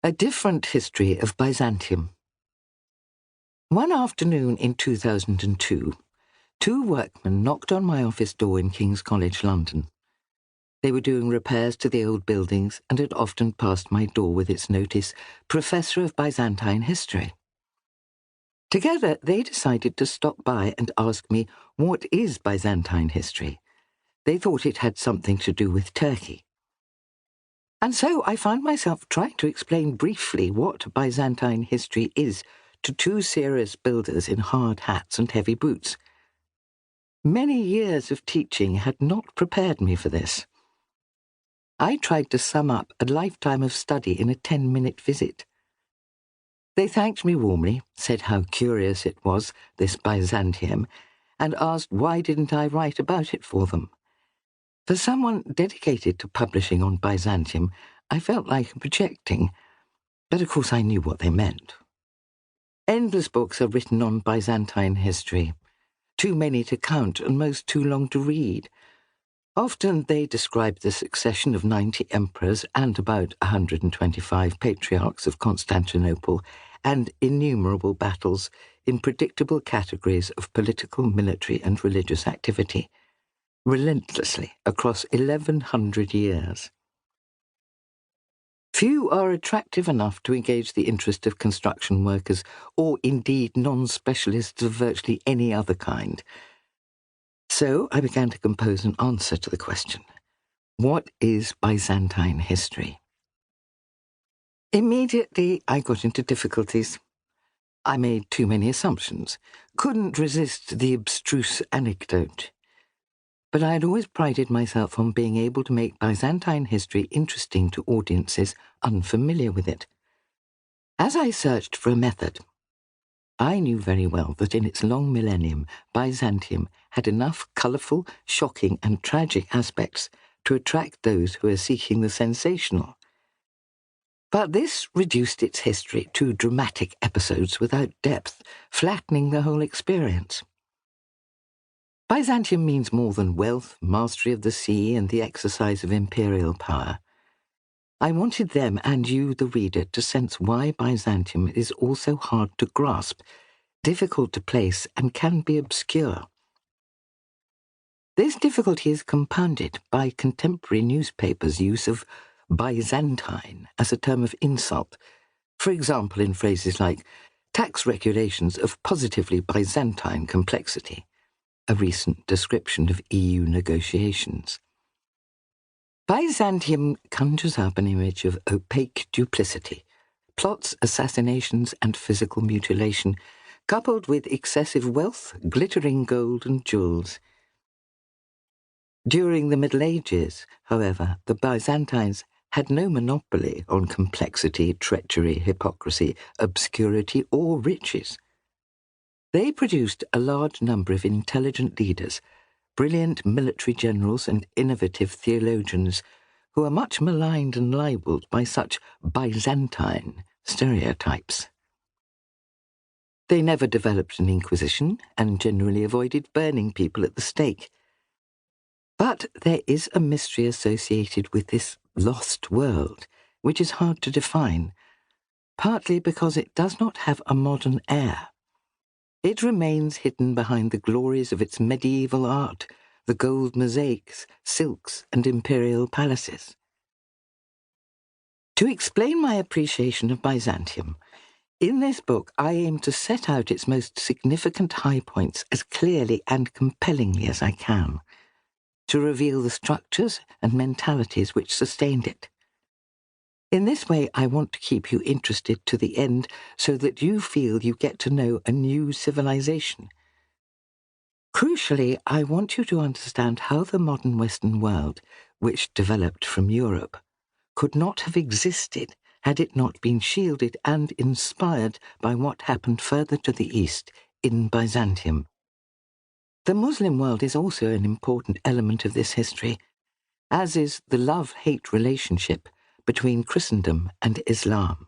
A different history of Byzantium. One afternoon in 2002, two workmen knocked on my office door in King's College, London. They were doing repairs to the old buildings and had often passed my door with its notice, Professor of Byzantine History. Together, they decided to stop by and ask me, what is Byzantine history? They thought it had something to do with Turkey. And so I found myself trying to explain briefly what Byzantine history is to two serious builders in hard hats and heavy boots. Many years of teaching had not prepared me for this. I tried to sum up a lifetime of study in a 10-minute visit. They thanked me warmly, said how curious it was, this Byzantium, and asked why didn't I write about it for them. For someone dedicated to publishing on Byzantium, I felt like projecting, but of course I knew what they meant. Endless books are written on Byzantine history, too many to count and most too long to read. Often they describe the succession of 90 emperors and about 125 patriarchs of Constantinople and innumerable battles in predictable categories of political, military and religious activity, relentlessly across 1100 years. Few are attractive enough to engage the interest of construction workers or indeed non-specialists of virtually any other kind. So I began to compose an answer to the question, what is Byzantine history? Immediately I got into difficulties. I made too many assumptions, couldn't resist the abstruse anecdote. But I had always prided myself on being able to make Byzantine history interesting to audiences unfamiliar with it. As I searched for a method, I knew very well that in its long millennium, Byzantium had enough colourful, shocking and tragic aspects to attract those who are seeking the sensational. But this reduced its history to dramatic episodes without depth, flattening the whole experience. Byzantium means more than wealth, mastery of the sea, and the exercise of imperial power. I wanted them and you, the reader, to sense why Byzantium is also hard to grasp, difficult to place, and can be obscure. This difficulty is compounded by contemporary newspapers' use of Byzantine as a term of insult, for example in phrases like tax regulations of positively Byzantine complexity, a recent description of EU negotiations. Byzantium conjures up an image of opaque duplicity, plots, assassinations, and physical mutilation, coupled with excessive wealth, glittering gold, and jewels. During the Middle Ages, however, the Byzantines had no monopoly on complexity, treachery, hypocrisy, obscurity, or riches. They produced a large number of intelligent leaders, brilliant military generals and innovative theologians who are much maligned and libelled by such Byzantine stereotypes. They never developed an inquisition and generally avoided burning people at the stake. But there is a mystery associated with this lost world, which is hard to define, partly because it does not have a modern air. It remains hidden behind the glories of its medieval art, the gold mosaics, silks, and imperial palaces. To explain my appreciation of Byzantium, in this book I aim to set out its most significant high points as clearly and compellingly as I can, to reveal the structures and mentalities which sustained it. In this way, I want to keep you interested to the end so that you feel you get to know a new civilization. Crucially, I want you to understand how the modern Western world, which developed from Europe, could not have existed had it not been shielded and inspired by what happened further to the east in Byzantium. The Muslim world is also an important element of this history, as is the love-hate relationship between Christendom and Islam.